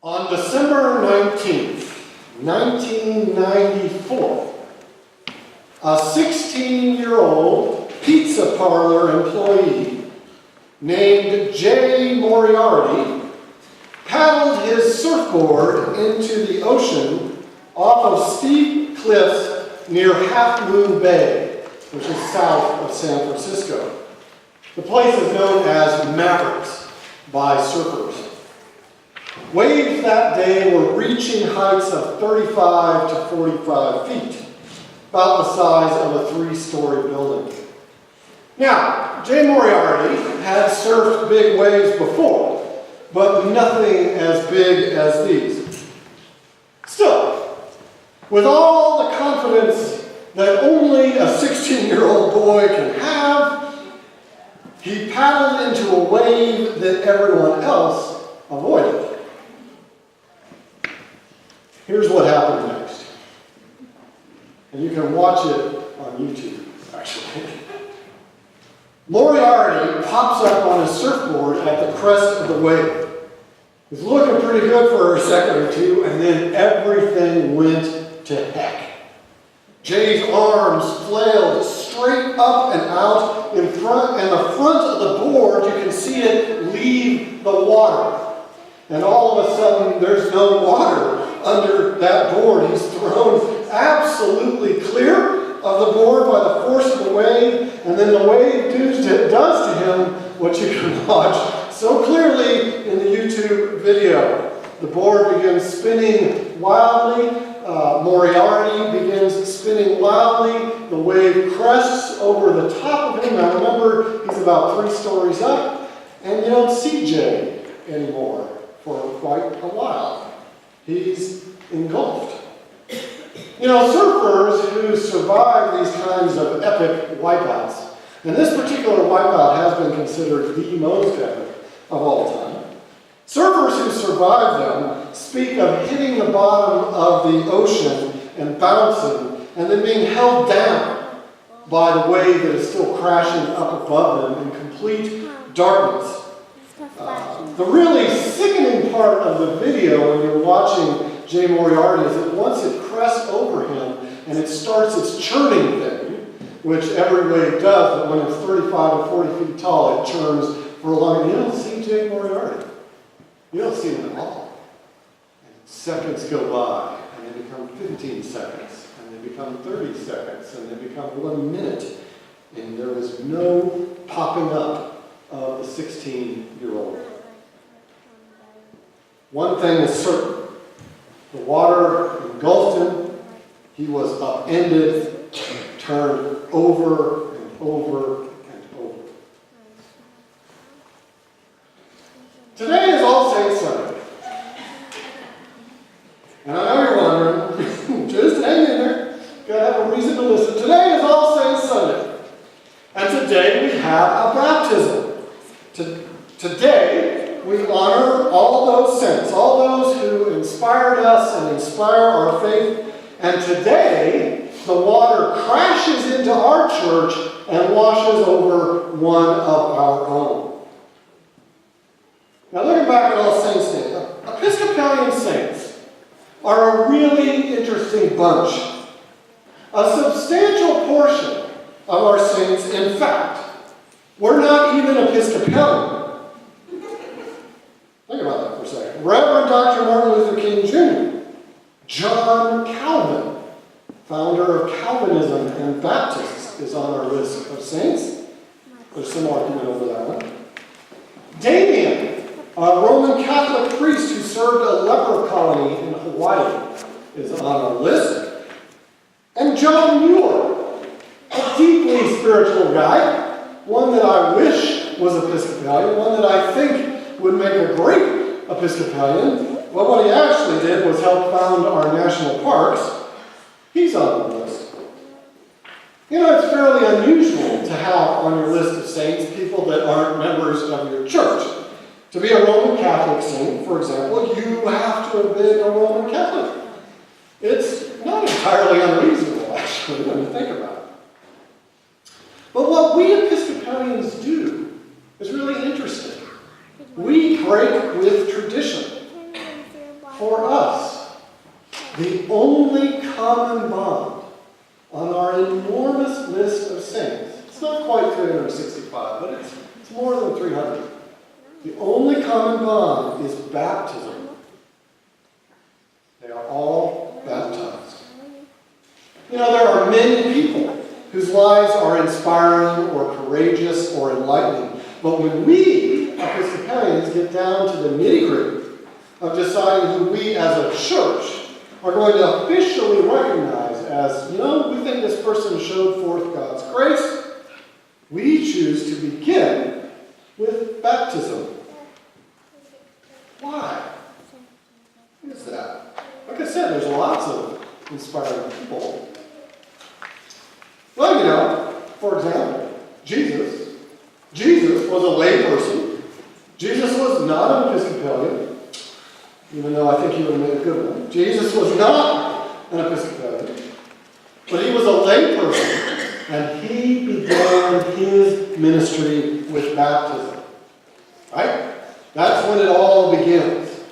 On December 19th, 1994, a 16-year-old pizza parlor employee named Jay Moriarty paddled his surfboard into the ocean off of steep cliffs near Half Moon Bay, which is south of San Francisco. The place is known as Mavericks by surfers. Waves that day were reaching heights of 35 to 45 feet, about the size of a 3-story building. Now, Jay Moriarty had surfed big waves before, but nothing as big as these. Still, with all the confidence that only a 16-year-old boy can have, he paddled into a wave that everyone else avoided. Here's what happened next. And you can watch it on YouTube, actually. Moriarty pops up on his surfboard at the crest of the wave. He's looking pretty good for a second or two, and then everything went to heck. Jay's arms flailed straight up and out in front, and the front of the board, you can see it leave the water. And all of a sudden, there's no water under that board. He's thrown absolutely clear of the board by the force of the wave, and then the wave does to him what you can watch so clearly in the YouTube video. The board begins spinning wildly. Moriarty begins spinning wildly. The wave crests over the top of him. Now remember, he's about 3 stories up, and you don't see Jay anymore for quite a while. He's engulfed. You know, surfers who survive these kinds of epic wipeouts, and this particular wipeout has been considered the most epic of all time. Surfers who survive them speak of hitting the bottom of the ocean and bouncing, and then being held down by the wave that is still crashing up above them in complete darkness. The really sickening part of the video when you're watching Jay Moriarty is that once it crests over him and it starts its churning thing, which every wave does, but when it's 35 to 40 feet tall, it churns for a long time. You don't see Jay Moriarty. You don't see him at all. And seconds go by, and they become 15 seconds, and they become 30 seconds, and they become 1 minute, and there is no popping up of the 16-year-old. One thing is certain. The water engulfed him. He was upended, turned over and over and over. Today is All Saints Sunday. And I know you're wondering, just hang in there. Gotta have a reason to listen. Today is All Saints Sunday. And today we have a baptism. Today we honor all those saints, all those who inspired us and inspire our faith. And today the water crashes into our church and washes over one of our own. Now looking back at All Saints Day, Episcopalian saints are a really interesting bunch. A substantial portion of our saints, in fact, were not even Episcopalian. Think about that for a second. Reverend Dr. Martin Luther King Jr., John Calvin, founder of Calvinism and Baptists, is on our list of saints. There's some argument over that one. Damien, a Roman Catholic priest who served a leper colony in Hawaii, is on our list. And John Muir, a deeply spiritual guy, one that I wish was Episcopalian, one that I think would make a great Episcopalian. Well, what he actually did was help found our national parks. He's on the list. You know, it's fairly unusual to have on your list of saints people that aren't members of your church. To be a Roman Catholic saint, for example, you have to have been a Roman Catholic. It's not entirely unreasonable, actually, when you think about it. But what we Episcopalians do is really interesting. We break with tradition. for us, the only common bond on our enormous list of saints. It's not quite 365, but it's more than 300. The only common bond is baptism. They are all baptized. You know, there are many people whose lives are inspiring or courageous or enlightening. But when we, Episcopalians, get down to the nitty-gritty of deciding who we as a church are going to officially recognize as, we think this person showed forth God's grace, we choose to begin with baptism. Why? What is that? Like I said, there's lots of inspiring people. Well, for example, Jesus was a lay person. Jesus was not an Episcopalian, even though I think he would have made a good one. Jesus was not an Episcopalian, but he was a lay person, and he began his ministry with baptism. Right? That's when it all begins.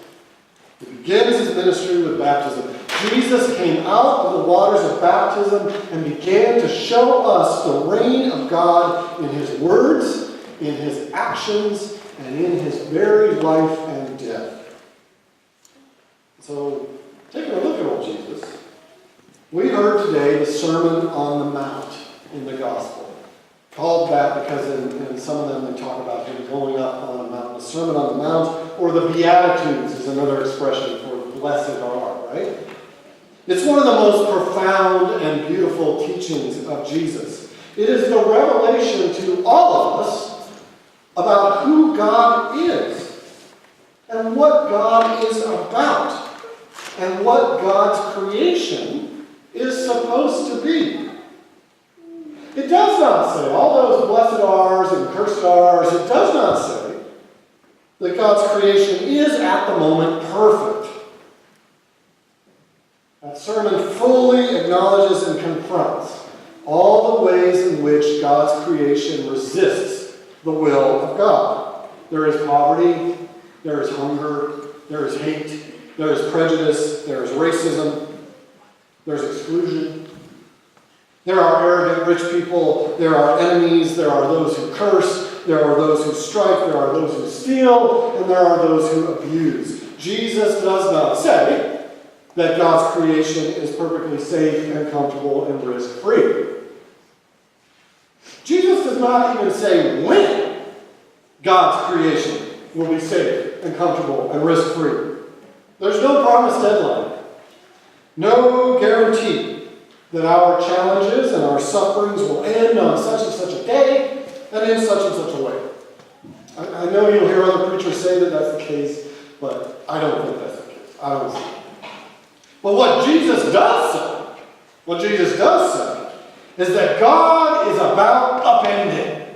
He begins his ministry with baptism. Jesus came out of the waters of baptism and began to show us the reign of God in his words, in his actions, and in his very life and death. So, taking a look at old Jesus, we heard today the Sermon on the Mount in the Gospel. Called that because in some of them they talk about him going up on a mountain. The Sermon on the Mount, or the Beatitudes is another expression for blessed are, right? It's one of the most profound and beautiful teachings of Jesus. It is the revelation to all of us about who God is and what God is about and what God's creation is supposed to be. It does not say, all those blessed are's and cursed are's, it does not say that God's creation is at the moment perfect. That sermon fully acknowledges and confronts all the ways in which God's creation resists the will of God. There is poverty, there is hunger, there is hate, there is prejudice, there is racism, there is exclusion. There are arrogant rich people, there are enemies, there are those who curse, there are those who strike, there are those who steal, and there are those who abuse. Jesus does not say that God's creation is perfectly safe and comfortable and risk-free. Jesus does not even say when God's creation will be safe and comfortable and risk-free. There's no promised deadline, no guarantee that our challenges and our sufferings will end on such and such a day and in such and such a way. I know you'll hear other preachers say that that's the case, but I don't think that's the case. I don't see it. But what Jesus does say, is that God is about upending,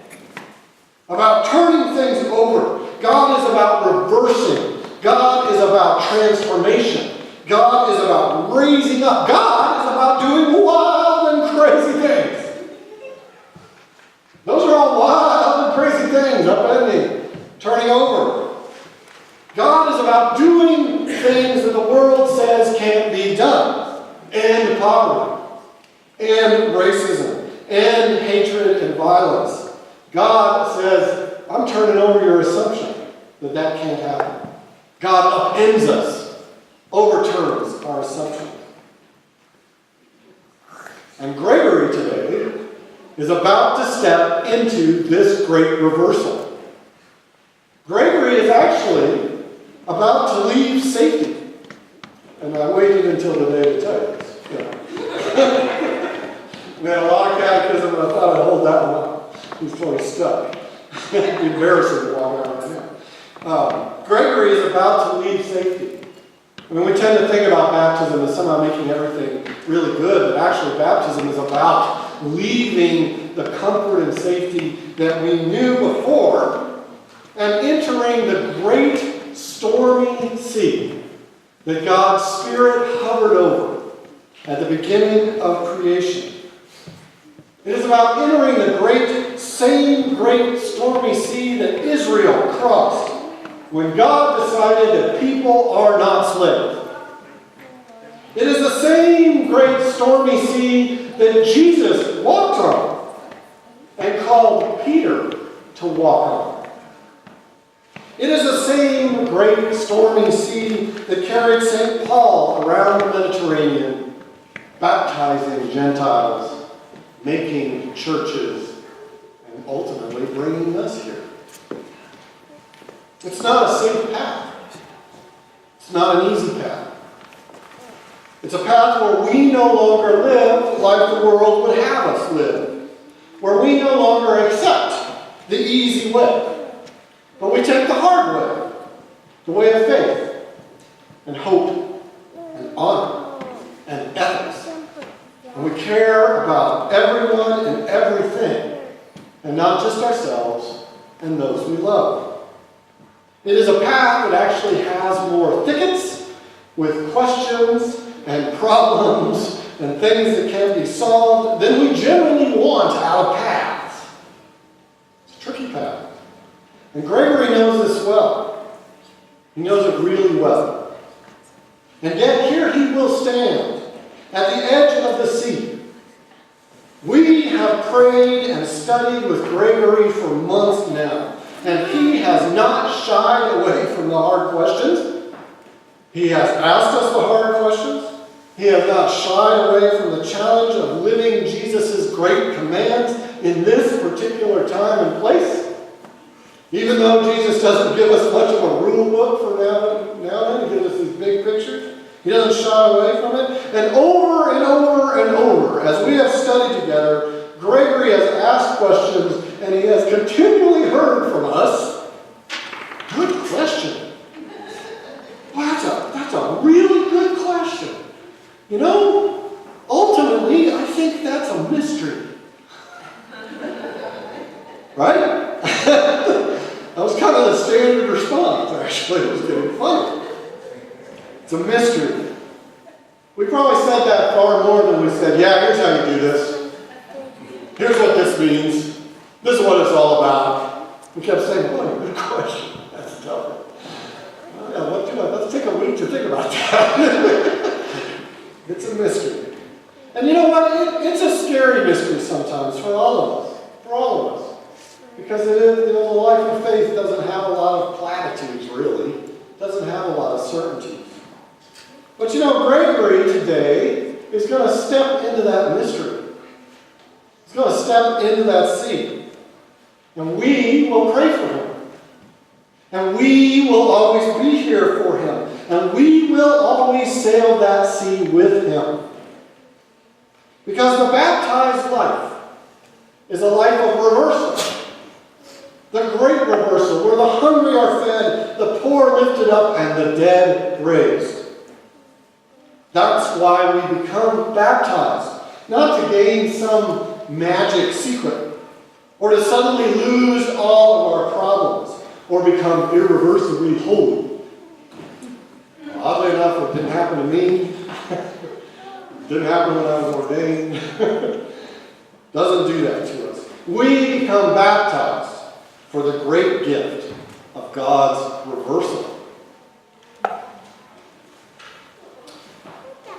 about turning things over. God is about reversing. God is about transformation. God is about raising up. God is about doing wild and crazy things. Those are all wild and crazy things, upending, turning over. God is about doing things that the world says can't be done. End poverty, and racism, and hatred and violence. God says, I'm turning over your assumption that that can't happen. God upends us, overturns our assumptions. And Gregory today is about to step into this great reversal. Gregory is actually about to leave safety. And I waited until today to tell you this. We had a lot of catechism, and I thought I'd hold that one up. He's totally stuck. It'd be embarrassing to walk around right now. Gregory is about to leave safety. I mean, we tend to think about baptism as somehow making everything really good, but actually baptism is about leaving the comfort and safety that we knew before and entering the great stormy sea that God's Spirit hovered over at the beginning of creation. It is about entering the same great stormy sea that Israel crossed when God decided that people are not slaves. It is the same great stormy sea that Jesus walked on and called Peter to walk on. It is the same great stormy sea that carried St. Paul around the Mediterranean, baptizing Gentiles, making churches, and ultimately bringing us here. It's not a safe path. It's not an easy path. It's a path where we no longer live like the world would have us live, where we no longer accept the easy way, but we take the hard way, the way of faith, and hope, and honor, and ethics. And we care about everyone and everything, and not just ourselves and those we love. It is a path that actually has more thickets with questions and problems and things that can be solved than we generally want out of paths. It's a tricky path. And Gregory knows this well. He knows it really well. And yet here he will stand at the edge of the sea. We have prayed and studied with Gregory for months now, and he has not shied away from the hard questions. He has asked us the hard questions. He has not shied away from the challenge of living Jesus' great commands in this particular time and place. Even though Jesus doesn't give us much of a rule book for now and then, he gives us these big pictures, he doesn't shy away from it. And over and over and over, as we have studied together, Gregory has asked questions and he has continually heard from us, good question. Well, that's a really good question. You know, ultimately, I think that's a mystery. Right? That was kind of the standard response, actually. It was getting funny. It's a mystery. We probably said that far more than we said, yeah, here's how you do this. Here's what this means. This is what it's all about. We kept saying, what a good question. That's tough. Oh, yeah, let's take a week to think about that. It's a mystery. And you know what? It's a scary mystery sometimes for all of us. For all of us. Because it is, the life of faith doesn't have a lot of platitudes, really. It doesn't have a lot of certainty. But Gregory today is going to step into that mystery. He's going to step into that sea. And we will pray for him. And we will always be here for him. And we will always sail that sea with him. Because the baptized life is a life of reversal. The great reversal, where the hungry are fed, the poor lifted up, and the dead raised. That's why we become baptized. Not to gain some magic secret, or to suddenly lose all of our problems, or become irreversibly holy. Oddly enough, it didn't happen to me. It didn't happen when I was ordained. Doesn't do that to us. We become baptized for the great gift of God's reversal.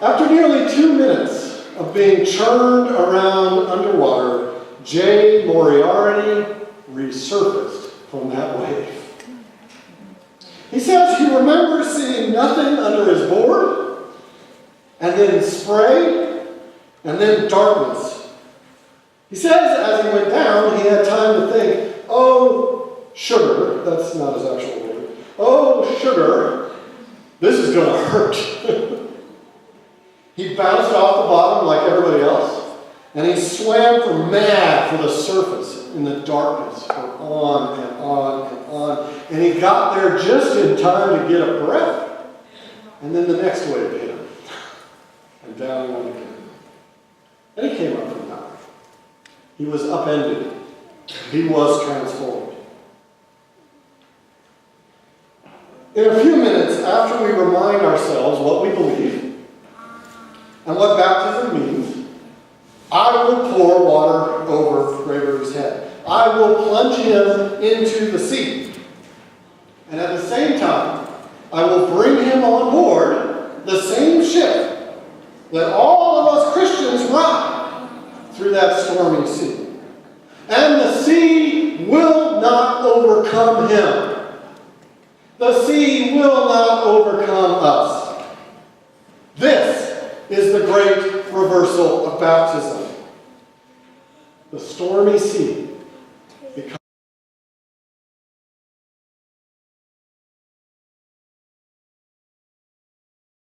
After nearly 2 minutes of being churned around underwater, Jay Moriarty resurfaced from that wave. He says he remembers seeing nothing under his board, and then spray, and then darkness. He says as he went down, he had time to think, oh, sugar, that's not his actual word, oh, sugar, this is going to hurt. He bounced off the bottom like everybody else, and he swam for mad for the surface in the darkness, for on and on and on. And he got there just in time to get a breath. And then the next wave hit him. And down he went again. And he came up from that. He was upended. He was transformed. In a few minutes, after we remind ourselves what we believe and what baptism means, I will pour water over Gregory's head. I will plunge him into the sea. And at the same time, I will bring him on board the same ship that all of us Christians ride through that stormy sea. And the sea will not overcome him. The sea will not overcome us. This is the great reversal of baptism. The stormy sea